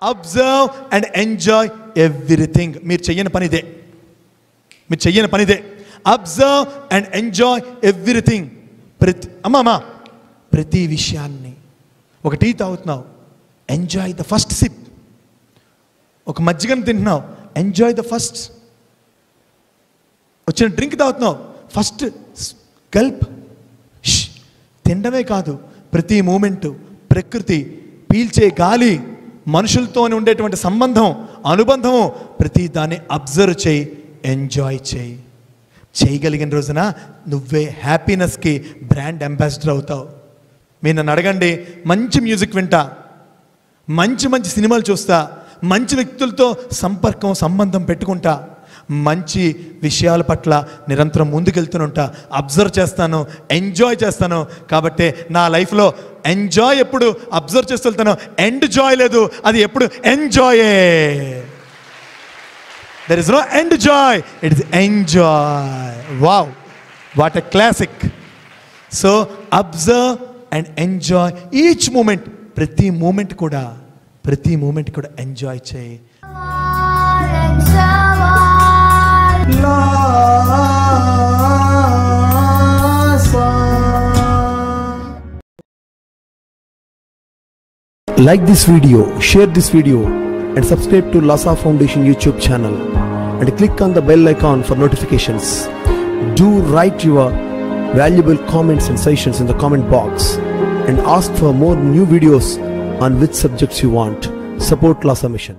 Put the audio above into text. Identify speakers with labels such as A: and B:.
A: Observe and enjoy everything. మీరు చెయ్యని పనిదే. Observe and enjoy everything. ప్రతి విషయాన్ని. ఒక టీ తాగుతున్నావు, ఎంజాయ్ ద ఫస్ట్ సిప్. ఒక మజ్జిగను తింటున్నావు, ఎంజాయ్ ద ఫస్ట్. వచ్చిన డ్రింక్ తాగుతున్నావు, ఫస్ట్ గల్ప్. తినడమే కాదు, ప్రతి మూమెంటు, ప్రకృతి, పీల్చే గాలి, మనుషులతో ఉండేటువంటి సంబంధం, అనుబంధము, ప్రతి దాన్ని అబ్జర్వ్ చేయి, ఎంజాయ్ చేయి. చేయగలిగిన రోజున నువ్వే హ్యాపీనెస్కి బ్రాండ్ అంబాసిడర్ అవుతావు. మీరు నన్ను అడగండి, మంచి మ్యూజిక్ వింటా, మంచి సినిమాలు చూస్తా, మంచి వ్యక్తులతో సంబంధం పెట్టుకుంటా, మంచి విషయాల పట్ల నిరంతరం ముందుకెళ్తూనుంటా, అబ్జర్వ్ చేస్తాను, ఎంజాయ్ చేస్తాను. కాబట్టి నా లైఫ్లో ఎంజాయ్ ఎప్పుడు అబ్జర్వ్ చేస్తూ వెళ్తాను, ఎండ్ జాయ్ లేదు. అది ఎప్పుడు ఎంజాయే. There is no end joy, it is enjoy. Wow, what a classic. So observe and enjoy each moment. ప్రతి మూమెంట్ కూడా ఎంజాయ్ చేయి.
B: Like this video, share this video and subscribe to Lhasa Foundation YouTube channel and click on the bell icon for notifications. Do write your valuable comments and suggestions in the comment box and ask for more new videos on which subjects you want. Support Lhasa Mission.